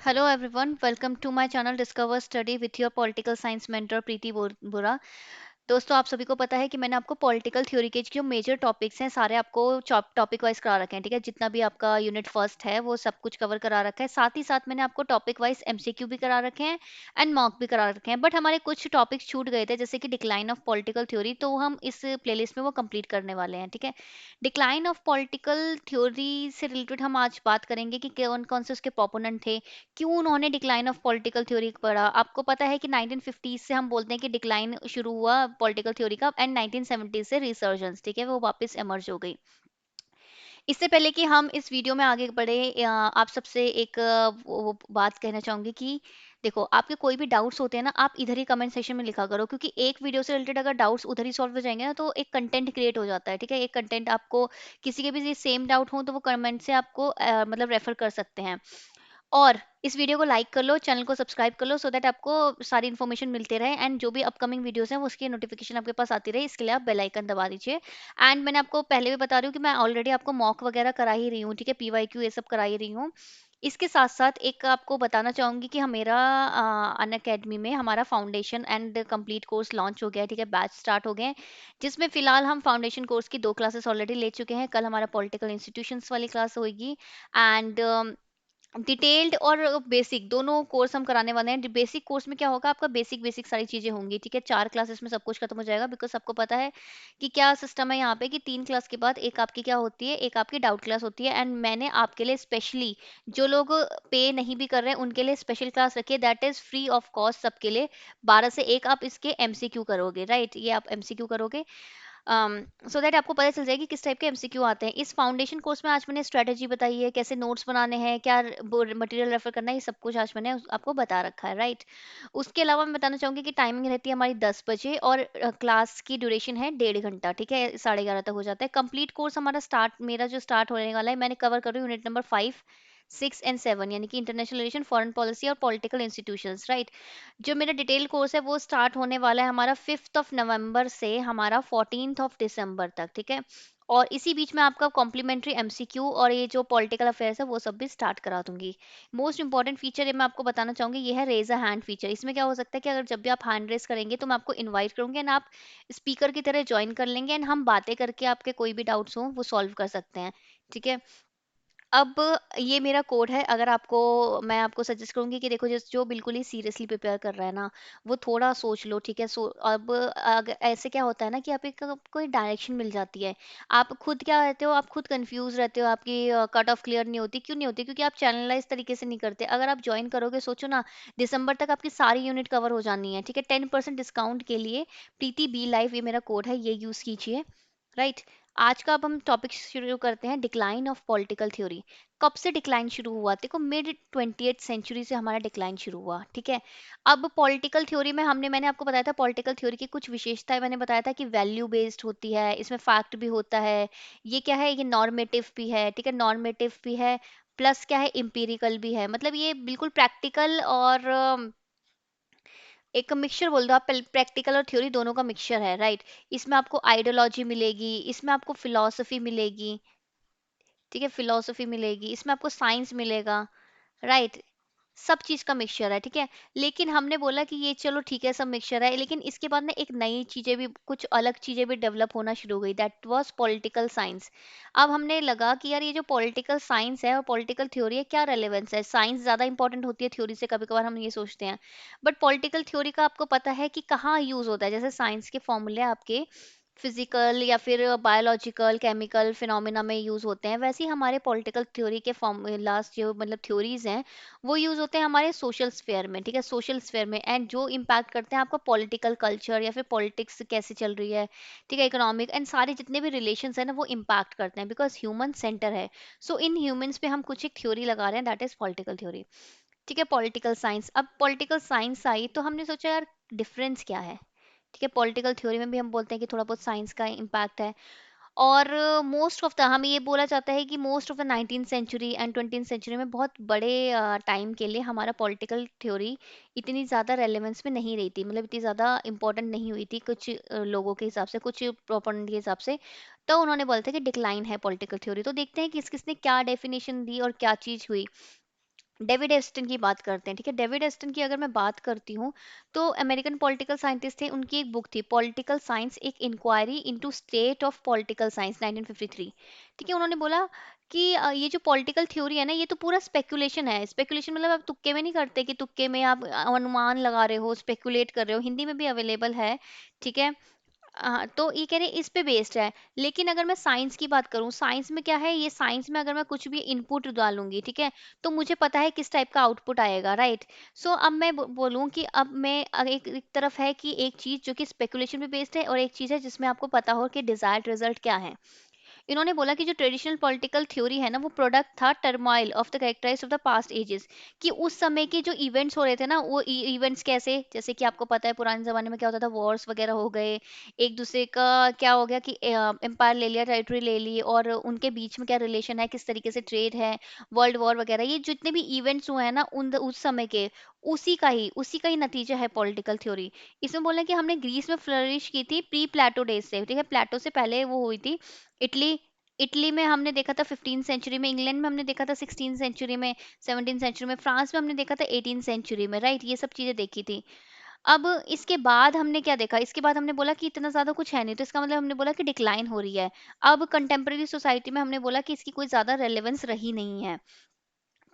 Hello everyone, welcome to my channel Discover Study with your political science mentor प्रीति बोरा। दोस्तों, आप सभी को पता है कि मैंने आपको पॉलिटिकल थ्योरी के जो मेजर टॉपिक्स हैं सारे आपको टॉपिक वाइज करा रखे हैं। ठीक है, जितना भी आपका यूनिट फर्स्ट है वो सब कुछ कवर करा रखा है। साथ ही साथ मैंने आपको टॉपिक वाइज एमसीक्यू भी करा रखे हैं एंड मॉक भी करा रखे हैं। बट हमारे कुछ टॉपिक्स छूट गए थे, जैसे कि डिक्लाइन ऑफ पॉलिटिकल थ्योरी, तो हम इस प्लेलिस्ट में वो कंप्लीट करने वाले हैं। ठीक है, डिक्लाइन ऑफ पॉलिटिकल थ्योरी से रिलेटेड हम आज बात करेंगे कि कौन कौन से उसके प्रोपोनेंट थे, क्यों उन्होंने डिक्लाइन ऑफ पॉलिटिकल थ्योरी पढ़ा। आपको पता है कि 1950 से हम बोलते हैं कि डिक्लाइन शुरू हुआ पॉलिटिकल थ्योरी का, एंड 1970 से रिसर्जेंस, ठीक है, वो वापस इमर्ज हो गई। इससे पहले कि हम इस वीडियो में आगे बढ़े, आप सबसे एक वो बात कहना चाहूंगी कि देखो, आपके कोई भी डाउट्स होते हैं ना, आप इधर ही कमेंट सेक्शन में लिखा करो, क्योंकि एक वीडियो से रिलेटेड अगर डाउट्स उधर ही सॉल्व हो जाएंगे ना, तो एक कंटेंट क्रिएट हो जाता है। ठीक है, एक कंटेंट आपको किसी के भी सेम डाउट हो तो वो कमेंट से आपको मतलब रेफर कर सकते हैं। और इस वीडियो को लाइक कर लो, चैनल को सब्सक्राइब कर लो, सो दैट आपको सारी इन्फॉर्मेशन मिलते रहे, एंड जो भी अपकमिंग वीडियोस हैं वो उसकी नोटिफिकेशन आपके पास आती रहे। इसके लिए आप बेल आइकन दबा दीजिए। एंड मैंने आपको पहले भी बता रही हूँ कि मैं ऑलरेडी आपको मॉक वगैरह करा ही रही हूँ। ठीक है, पीवाईक्यू ये सब करा ही रही हूँ। इसके साथ साथ एक आपको बताना चाहूंगी कि मेरा अन अकेडमी में हमारा foundation and complete course launch हो गया है। ठीक है, बैच स्टार्ट हो गए हैं, जिसमें फिलहाल हम फाउंडेशन कोर्स की 2 क्लासेस ऑलरेडी ले चुके हैं। कल हमारा पॉलिटिकल इंस्टीट्यूशंस वाली क्लास होगी, एंड डिटेल्ड और बेसिक दोनों कोर्स हम कराने वाले हैं। बेसिक कोर्स में क्या होगा, आपका बेसिक बेसिक सारी चीजें होंगी। ठीक है, 4 क्लासेस में सब कुछ खत्म हो जाएगा, बिकॉज सबको पता है कि क्या सिस्टम है यहाँ पे, कि 3 क्लास के बाद एक आपकी क्या होती है, एक आपकी डाउट क्लास होती है। एंड मैंने आपके लिए स्पेशली, जो लोग पे नहीं भी कर रहे हैं उनके लिए स्पेशल क्लास रखी है, that is free of cost सबके लिए। 12 से 1 आप इसके एमसीक्यू करोगे, राइट, ये आप एमसीक्यू करोगे, सो दैट आपको पता चल जाएगी किस टाइप के एमसीक्यू आते हैं। इस फाउंडेशन कोर्स में आज मैंने स्ट्रेटेजी बताई है, कैसे नोट्स बनाने हैं, क्या मटेरियल रेफर करना है, ये सब कुछ आज मैंने आपको बता रखा है, राइट। उसके अलावा मैं बताना चाहूंगी कि टाइमिंग रहती है हमारी 10 बजे, और क्लास की ड्यूरेशन है 1.5 घंटा। ठीक है, 11:30 तक हो जाता है कंप्लीट कोर्स हमारा स्टार्ट। मेरा जो स्टार्ट होने वाला है, मैंने कवर कर रही हूँ यूनिट नंबर 5, 6 एंड 7, यानी कि इंटरनेशनल रिलेशन, फॉरेन पॉलिसी और पॉलिटिकल इंस्टीट्यूशंस, राइट। जो मेरा डिटेल कोर्स है वो स्टार्ट होने वाला है हमारा 5 नवंबर से हमारा 14 दिसंबर तक। ठीक है, और इसी बीच में आपका कॉम्प्लीमेंट्री एमसीक्यू और ये जो पॉलिटिकल अफेयर्स है वो सब भी स्टार्ट करा दूंगी। मोस्ट इंपॉर्टेंट फीचर ये मैं आपको बताना चाहूंगी, ये है रेज अ हैंड फीचर। इसमें क्या हो सकता है कि अगर जब भी आप हैंड रेज करेंगे तो मैं आपको इन्वाइट करूंगी, एंड आप स्पीकर की तरह ज्वाइन कर लेंगे, एंड हम बातें करके आपके कोई भी डाउट्स हो वो सॉल्व कर सकते हैं। ठीक है, अब ये मेरा कोड है। अगर आपको, मैं आपको सजेस्ट करूंगी कि देखो, जो बिल्कुल ही सीरियसली प्रिपेयर कर रहा है ना, वो थोड़ा सोच लो। ठीक है, अब अगर ऐसे क्या होता है ना कि आप एक कोई डायरेक्शन मिल जाती है, आप खुद क्या रहते हो, आप खुद कंफ्यूज रहते हो, आपकी कट ऑफ क्लियर नहीं होती। क्यों नहीं होती? क्योंकि आप चैनलाइज तरीके से नहीं करते। अगर आप ज्वाइन करोगे, सोचो ना, दिसंबर तक आपकी सारी यूनिट कवर हो जानी है। ठीक है, 10% डिस्काउंट के लिए प्रीति बी लाइव, ये मेरा कोड है, ये यूज कीजिए, राइट। आज का अब हम टॉपिक शुरू करते हैं, डिक्लाइन ऑफ पॉलिटिकल थ्योरी। कब से डिक्लाइन शुरू हुआ? देखो, मिड 20th सेंचुरी से हमारा डिक्लाइन शुरू हुआ। ठीक है, अब पॉलिटिकल थ्योरी में मैंने आपको बताया था, पॉलिटिकल थ्योरी की कुछ विशेषताएं मैंने बताया था कि वैल्यू बेस्ड होती है, इसमें फैक्ट भी होता है, ये क्या है, ये नॉर्मेटिव भी है। ठीक है, नॉर्मेटिव भी है, प्लस क्या है, इम्पीरिकल भी है। मतलब ये बिल्कुल प्रैक्टिकल और एक मिक्सचर बोल दो आप, प्रैक्टिकल और थ्योरी दोनों का मिक्सचर है, राइट। इसमें आपको आइडियोलॉजी मिलेगी, इसमें आपको फिलॉसफी मिलेगी। ठीक है, फिलॉसफी मिलेगी, इसमें आपको साइंस मिलेगा, राइट। सब चीज का मिक्सचर है। ठीक है, लेकिन हमने बोला कि ये चलो ठीक है, सब मिक्सचर है, लेकिन इसके बाद ना एक नई चीजें भी, कुछ अलग चीजें भी डेवलप होना शुरू हो गई, दैट वाज पॉलिटिकल साइंस। अब हमने लगा कि यार, ये जो पॉलिटिकल साइंस है और पॉलिटिकल थ्योरी है, क्या रेलेवेंस है? साइंस ज्यादा इंपॉर्टेंट होती है थ्योरी से, कभी कभार हम ये सोचते हैं, बट पॉलिटिकल थ्योरी का आपको पता है कि कहाँ यूज होता है। जैसे साइंस के फॉर्मूले आपके फिजिकल या फिर बायोलॉजिकल केमिकल फिनोमेना में यूज होते हैं, वैसे ही हमारे पॉलिटिकल थ्योरी के फॉर्मूलाज, जो मतलब थ्योरीज हैं, वो यूज होते हैं हमारे सोशल स्फेयर में। ठीक है, सोशल स्फेयर में, एंड जो इम्पैक्ट करते हैं आपका पॉलिटिकल कल्चर या फिर पॉलिटिक्स कैसे चल रही है। ठीक है, इकोनॉमिक एंड सारे जितने भी रिलेशंस है ना, वो इम्पैक्ट करते हैं, बिकॉज ह्यूमन सेंटर है। सो इन ह्यूमंस पे हम कुछ एक थ्योरी लगा रहे हैं, दैट इज पॉलिटिकल थ्योरी। ठीक है, पॉलिटिकल साइंस। अब पॉलिटिकल साइंस आई तो हमने सोचा यार, डिफरेंस क्या है। ठीक है, पॉलिटिकल थ्योरी में भी हम बोलते हैं कि थोड़ा बहुत साइंस का इम्पैक्ट है, और मोस्ट ऑफ द, हमें ये बोला जाता है कि most of the 19th century and 20th century में बहुत बड़े टाइम के लिए हमारा पॉलिटिकल थ्योरी इतनी ज़्यादा रेलेवेंस में नहीं रही थी, मतलब इतनी ज़्यादा इंपॉर्टेंट नहीं हुई थी कुछ लोगों के हिसाब से, कुछ प्रोपोनेंट के हिसाब से। तो उन्होंने बोला था कि डिक्लाइन है पॉलिटिकल थ्योरी। तो देखते हैं किस किसने क्या डेफिनेशन दी और क्या चीज़ हुई। डेविड एस्टन की बात करते हैं, ठीक है। डेविड एस्टन की अगर मैं बात करती हूँ, तो अमेरिकन पॉलिटिकल साइंटिस्ट थे, उनकी एक बुक थी पॉलिटिकल साइंस, एक inquiry into state of political science 1953, ठीक है। उन्होंने बोला कि ये जो पॉलिटिकल थ्योरी है ना, ये तो पूरा स्पेकुलेशन है। स्पेकुलेशन मतलब आप तुक्के में नहीं करते कि तुक्के में आप अनुमान लगा रहे हो, स्पेकुलेट कर रहे हो, हिंदी में भी अवेलेबल है, ठीक है। हाँ, तो ये कह रहे हैं इस पे बेस्ड है। लेकिन अगर मैं साइंस की बात करूँ, साइंस में क्या है, ये साइंस में अगर मैं कुछ भी इनपुट डालूंगी, ठीक है, तो मुझे पता है किस टाइप का आउटपुट आएगा, राइट। सो अब मैं बोलूँ कि अब मैं एक तरफ है कि एक चीज जो कि स्पेकुलेशन पे बेस्ड है, और एक चीज है जिसमें आपको पता हो कि डिजायर्ड रिजल्ट क्या है। इन्होंने बोला कि जो ट्रेडिशनल पॉलिटिकल थ्योरी है ना, वो प्रोडक्ट था turmoil of the characterise of the past ages, कि उस समय के जो इवेंट्स हो रहे थे ना, वो इवेंट्स कैसे, जैसे कि आपको पता है पुराने जमाने में क्या होता था, वॉर्स वगैरह हो गए, एक दूसरे का क्या हो गया कि एम्पायर ले लिया, टेरिटरी ले ली, और उनके बीच में क्या रिलेशन है, किस तरीके से ट्रेड है, वर्ल्ड वॉर वगैरह, ये जितने भी इवेंट्स हुए हैं ना उस समय के, उसी का ही नतीजा है पॉलिटिकल थ्योरी। इसमें बोला कि हमने ग्रीस में फ्लरिश की थी प्री प्लेटो डेज से, ठीक है, प्लेटो से पहले वो हुई थी। इटली इटली में हमने देखा था 15 सेंचुरी में, इंग्लैंड में हमने देखा था 16 सेंचुरी में, 17 सेंचुरी में, फ्रांस में हमने देखा था 18 सेंचुरी में, राइट। ये सब चीजें देखी थी। अब इसके बाद हमने क्या देखा, इसके बाद हमने बोला कि इतना ज्यादा कुछ है नहीं, तो इसका मतलब हमने बोला कि डिक्लाइन हो रही है। अब कंटेम्प्रेरी सोसाइटी में हमने बोला कि इसकी कोई ज्यादा रेलेवेंस रही नहीं है,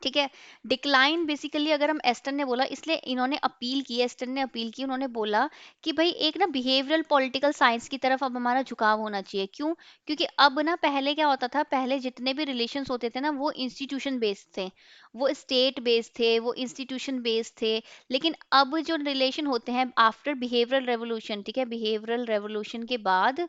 ठीक है। डिक्लाइन बेसिकली अगर हम एस्टन ने बोला, इसलिए इन्होंने अपील की, एस्टन ने अपील की, उन्होंने बोला कि भाई एक ना बिहेवियरल पॉलिटिकल साइंस की तरफ अब हमारा झुकाव होना चाहिए। क्यों? क्योंकि अब ना पहले क्या होता था, पहले जितने भी रिलेशंस होते थे ना, वो इंस्टीट्यूशन बेस्ड थे, वो स्टेट बेस्ड थे, वो इंस्टीट्यूशन बेस्ड थे। लेकिन अब जो रिलेशन होते हैं आफ्टर बिहेवियरल रेवोल्यूशन, ठीक है, बिहेवियरल रेवोल्यूशन के बाद,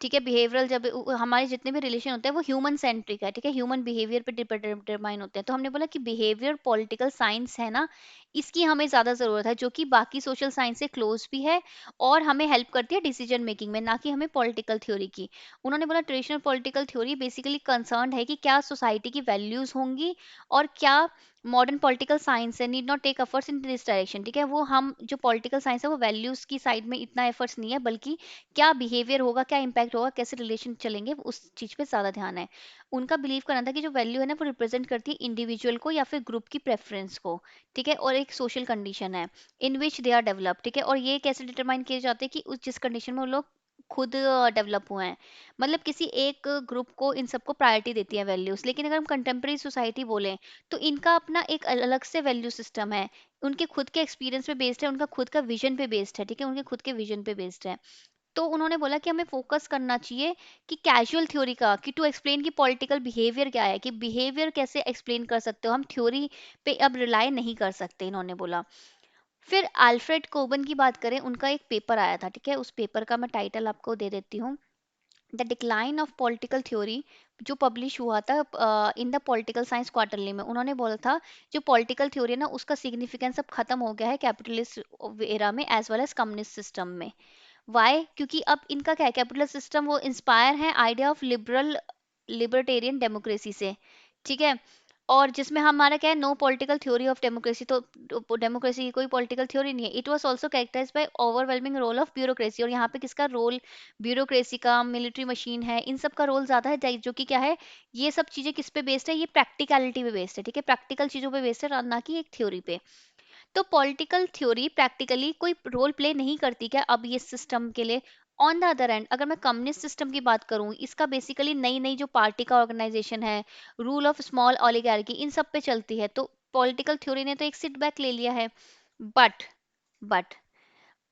ठीक है, बिहेवियरल जब हमारे जितने भी रिलेशन होते हैं वो ह्यूमन सेंट्रिक है, ठीक है, ह्यूमन बिहेवियर पे डिटरमाइन होते हैं। तो हमने बोला कि बिहेवियर पॉलिटिकल साइंस है ना, इसकी हमें ज्यादा जरूरत है, जो कि बाकी सोशल साइंस से क्लोज भी है, और हमें हेल्प करती है डिसीजन मेकिंग में, ना कि हमें पॉलिटिकल थ्योरी की। उन्होंने बोला traditional political theory basically concern है कि क्या सोसाइटी की वैल्यूज होंगी, और क्या मॉडर्न पॉलिटिकल साइंस है need not take efforts in this direction, ठीक है। वो हम जो पॉलिटिकल साइंस है वो वैल्यूज की साइड में इतना एफर्ट्स नहीं है, बल्कि क्या बिहेवियर होगा, क्या इंपैक्ट होगा, कैसे रिलेशन चलेंगे, उस चीज पे ज्यादा ध्यान है। उनका बिलीव करना था कि जो वैल्यू है ना, वो रिप्रेजेंट करती है इंडिविजुअल को या फिर ग्रुप की प्रेफरेंस को, ठीक है, और एक सोशल कंडीशन है इन विच दे आर डेवलप, ठीक है। और ये कैसे डिटरमाइन किए जाते हैं कि उस जिस कंडीशन में वो लोग खुद डेवलप हुए हैं, मतलब किसी एक ग्रुप को इन सबको प्रायोरिटी देती है वैल्यूज। लेकिन अगर हम कंटेम्प्रेरी सोसाइटी बोले, तो इनका अपना एक अलग से वैल्यू सिस्टम है, उनके खुद के एक्सपीरियंस पे बेस्ड है, उनका खुद का विजन पे बेस्ड है, ठीक है, उनके खुद के विजन पे बेस्ड है। तो उन्होंने बोला कि हमें फोकस करना चाहिए कि कैजुअल थ्योरी का, कि टू एक्सप्लेन कि पॉलिटिकल बिहेवियर क्या है, कि बिहेवियर कैसे एक्सप्लेन कर सकते हो, हम थ्योरी पे अब रिलाई नहीं कर सकते, इन्होंने बोला। फिर अल्फ्रेड कोबन की बात करें, उनका एक पेपर आया था, ठीक है, उस पेपर का मैं टाइटल आपको दे देती हूँ, the decline of political theory, जो पब्लिश हुआ था in the political science quarterly में। उन्होंने बोला था जो पॉलिटिकल थ्योरी है ना, उसका सिग्निफिकेंस अब खत्म हो गया है कैपिटलिस्ट एरा में as well as communist system में। वाई? क्योंकि अब इनका क्या है, कैपिटल सिस्टम वो इंस्पायर है आइडिया ऑफ लिबर्टेरियन डेमोक्रेसी से, ठीक है। और जिसमें हमारा क्या है, no political theory of democracy, तो डेमोक्रेसी की कोई पॉलिटिकल थ्योरी नहीं है। It was also characterised by overwhelming role of bureaucracy, और यहाँ पे किसका रोल, ब्यूरोक्रेसी का, मिलिट्री मशीन है, इन सब का रोल ज्यादा है, जो कि क्या है, ये सब चीजें किस पे बेस्ड है, ये प्रैक्टिकलिटी पे बेस्ड है, ठीक है, प्रैक्टिकल चीजों पे बेस्ड है, ना कि एक थ्योरी पे। तो पॉलिटिकल थ्योरी प्रैक्टिकली कोई रोल प्ले नहीं करती क्या अब ये सिस्टम के लिए? ऑन द अदर एंड अगर मैं कम्युनिस्ट सिस्टम की बात करूं, इसका बेसिकली नई नई जो पार्टी का ऑर्गेनाइजेशन है, रूल ऑफ स्मॉल ओलिगार्की, इन सब पे चलती है। तो पॉलिटिकल थ्योरी ने तो एक सिट बैक ले लिया है। बट बट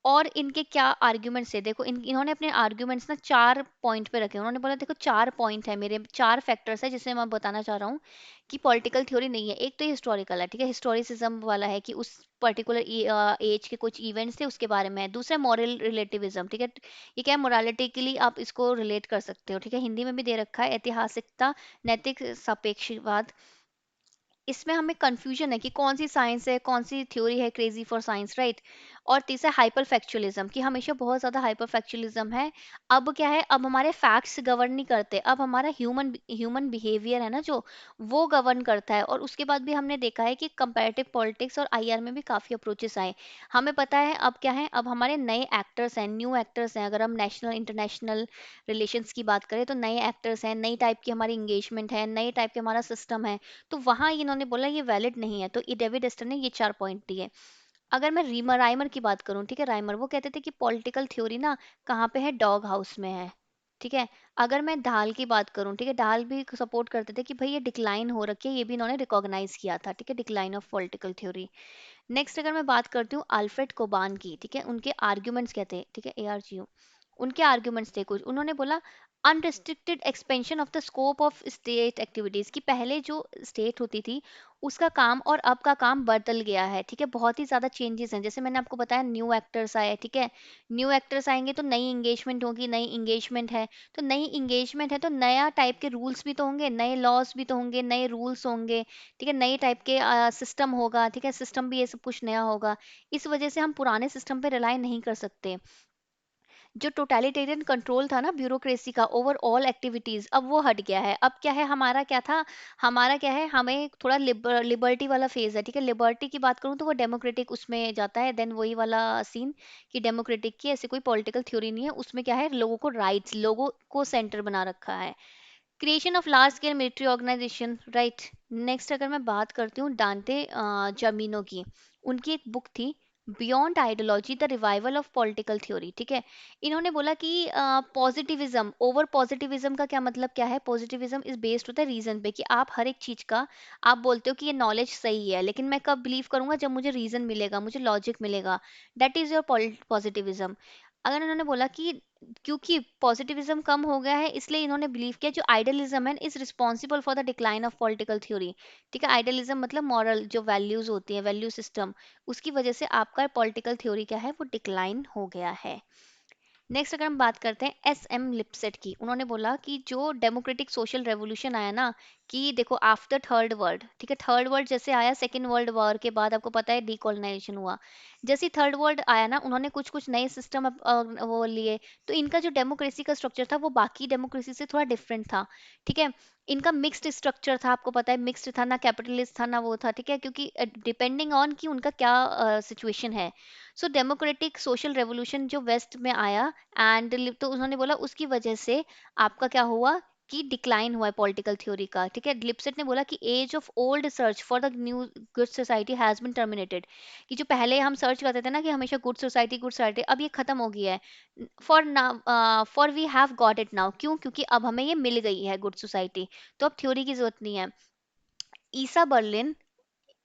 और इनके क्या आर्ग्यूमेंट्स है, देखो इन्होंने अपने आर्ग्यूमेंट्स ना 4 पॉइंट पे रखे। उन्होंने बोला देखो 4 पॉइंट है, मेरे 4 फैक्टर्स है जिससे मैं बताना चाह रहा हूँ कि पॉलिटिकल थ्योरी नहीं है। एक तो हिस्टोरिकल है, ठीक है, हिस्टोरिसिज्म वाला है कि उस पर्टिकुलर एज के कुछ इवेंट्स थे उसके बारे में है। दूसरा मॉरल रिलेटिविज्म, ठीक है, ये क्या है, मोरालिटी के लिए आप इसको रिलेट कर सकते हो, ठीक है, हिंदी में भी दे रखा है, ऐतिहासिकता, नैतिक सापेक्षवाद। इसमें हमें कंफ्यूजन है कि कौन सी साइंस है, कौन सी थ्योरी है, क्रेजी फॉर साइंस, राइट। और तीसरा हाइपर फैक्चुअलिज्म, कि हमेशा बहुत ज्यादा हाइपर फैक्चुअलिज्म है। अब क्या है, अब हमारे फैक्ट्स गवर्न नहीं करते, अब हमारा ह्यूमन ह्यूमन बिहेवियर है ना जो, वो गवर्न करता है। और उसके बाद भी हमने देखा है कि कंपैरेटिव पॉलिटिक्स और आईआर में भी काफी अप्रोचेस आए। हमें पता है अब क्या है, अब हमारे नए एक्टर्स हैं, न्यू एक्टर्स हैं। अगर हम नेशनल इंटरनेशनल रिलेशंस की बात करें तो नए एक्टर्स हैं, नई टाइप की हमारी इंगेजमेंट है, नए टाइप के हमारा सिस्टम है। तो वहां इन्होंने बोला ये वैलिड नहीं है, तो डेविड एस्टर ने ये 4 पॉइंट दिए। अगर मैं रीमर राइमर की बात करूं, ठीक है, राइमर वो कहते थे कि पॉलिटिकल थ्योरी ना कहाँ पे है, डॉग हाउस में है। ठीक है। अगर मैं ढाल की बात करूं, ठीक है, ढाल भी सपोर्ट करते थे कि भाई ये डिक्लाइन हो रखी है, ये भी इन्होंने रिकॉग्नाइज किया था, ठीक है, decline of political theory. Next अगर मैं बात करती हूँ अल्फ्रेड कोबान की, ठीक है, उनके आर्ग्यूमेंट्स कहते हैं, ठीक है, ARGU, उनके आर्ग्यूमेंट्स थे कुछ। उन्होंने बोला unrestricted expansion of the scope of state activities, कि पहले जो स्टेट होती थी उसका काम और अब का काम बदल गया है। ठीक है, बहुत ही ज्यादा चेंजेस हैं, जैसे मैंने आपको बताया न्यू एक्टर्स आए। ठीक है, न्यू एक्टर्स आएंगे तो नई इंगेजमेंट होगी, नई इंगेजमेंट है तो नई इंगेजमेंट है तो नया टाइप के रूल्स भी तो होंगे, नए लॉज भी तो होंगे, नए रूल्स होंगे। ठीक है, नई टाइप के सिस्टम होगा। ठीक है, सिस्टम भी ये सब कुछ नया होगा। इस वजह से हम पुराने सिस्टम पे रिलाई नहीं कर सकते। जो टोटलिटेरियन कंट्रोल था ना ब्यूरोक्रेसी का ओवर ऑल एक्टिविटीज, अब वो हट गया है। अब क्या है, हमारा क्या था, हमारा क्या है, हमें थोड़ा लिबर्टी वाला फेज है। ठीक है, लिबर्टी की बात करूँ तो वो डेमोक्रेटिक उसमें जाता है, देन वही वाला सीन कि डेमोक्रेटिक की ऐसी कोई पॉलिटिकल थ्योरी नहीं है उसमें। क्या है, लोगों को राइट्स, लोगों को सेंटर बना रखा है। Creation of large scale military organisation, right. Next अगर मैं बात करती हूँ डांटे जमीनो की, उनकी एक बुक थी beyond ideology the revival of political theory. ठीक है, इन्होंने बोला कि पॉजिटिविज्म ओवर पॉजिटिविज्म का क्या मतलब, क्या है, पॉजिटिविज्म इज बेस्ड होता है रीजन पे, कि आप हर एक चीज का आप बोलते हो कि ये नॉलेज सही है, लेकिन मैं कब बिलीव करूंगा, जब मुझे रीजन मिलेगा, मुझे लॉजिक मिलेगा। That is your positivism. अगर इन्होंने बोला कि क्योंकि पॉजिटिविज्म कम हो गया है, इसलिए इन्होंने बिलीव किया जो आइडियलिज्म है is responsible for the decline of political theory. ठीक है, आइडियलिज्म मतलब मॉरल जो वैल्यूज होती है, वैल्यू सिस्टम, उसकी वजह से आपका पॉलिटिकल थ्योरी क्या है, वो डिक्लाइन हो गया है। नेक्स्ट अगर हम बात करते हैं SM लिपसेट की, उन्होंने बोला कि जो डेमोक्रेटिक सोशल रेवोल्यूशन आया ना, कि देखो आफ्टर थर्ड वर्ल्ड, ठीक है, थर्ड वर्ल्ड जैसे आया सेकेंड वर्ल्ड वॉर के बाद, आपको पता है डीकोलोनाइजेशन हुआ। जैसे थर्ड वर्ल्ड आया ना, उन्होंने कुछ कुछ नए सिस्टम वो लिए। तो इनका जो डेमोक्रेसी का स्ट्रक्चर था वो बाकी डेमोक्रेसी से थोड़ा डिफरेंट था। ठीक है, इनका मिक्स्ड स्ट्रक्चर था, आपको पता है मिक्स्ड था, ना कैपिटलिस्ट था ना वो था। ठीक है, क्योंकि डिपेंडिंग ऑन कि उनका क्या सिचुएशन है। सो डेमोक्रेटिक सोशल रेवोल्यूशन जो वेस्ट में आया एंड, तो उन्होंने बोला उसकी वजह से आपका क्या हुआ, कि डिक्लाइन हुआ है पॉलिटिकल थ्योरी का। ठीक है, लिपसेट ने बोला कि age of old search for the new good society has been terminated, कि जो पहले हम सर्च करते थे ना कि हमेशा गुड सोसाइटी गुड सोसाइटी, अब ये खत्म हो गया है। For now, for we have got it now, क्यों, क्योंकि अब हमें ये मिल गई है गुड सोसाइटी, तो अब थ्योरी की जरूरत नहीं है। ईसा बर्लिन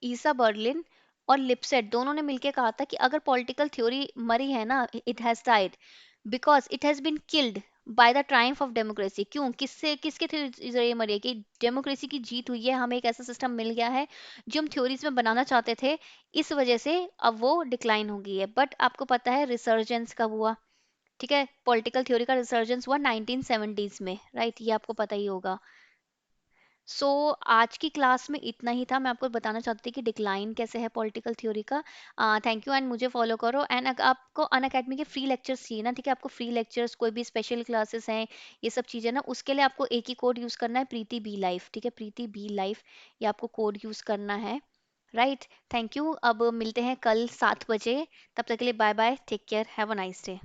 ईसा बर्लिन और लिपसेट दोनों ने मिलकर कहा था कि अगर पॉलिटिकल थ्योरी मरी है ना, it has died because it has been killed by the triumph of democracy. क्यों, किससे, किसके जरिए मरी है, कि डेमोक्रेसी की जीत हुई है, हमें एक ऐसा सिस्टम मिल गया है जो हम थ्योरीज में बनाना चाहते थे, इस वजह से अब वो डिक्लाइन हो गई है। बट आपको पता है रिसर्जेंस कब हुआ, ठीक है, पॉलिटिकल थ्योरी का रिसर्जेंस हुआ 1970s में, राइट, ये आपको पता ही होगा। सो आज की क्लास में इतना ही था, मैं आपको बताना चाहती थी कि डिक्लाइन कैसे है पॉलिटिकल थ्योरी का। थैंक यू, एंड मुझे फॉलो करो। एंड आपको अन अकेडमी के फ्री लेक्चर्स चाहिए ना, ठीक है, आपको फ्री लेक्चर्स, कोई भी स्पेशल क्लासेस हैं, ये सब चीज़ें ना, उसके लिए आपको एक ही कोड यूज़ करना है, प्रीति बी लाइफ। ठीक है, प्रीति बी लाइफ, ये आपको कोड यूज़ करना है। Right, thank you. अब मिलते हैं कल 7 बजे, तब तक के लिए bye bye, take care, have a nice day.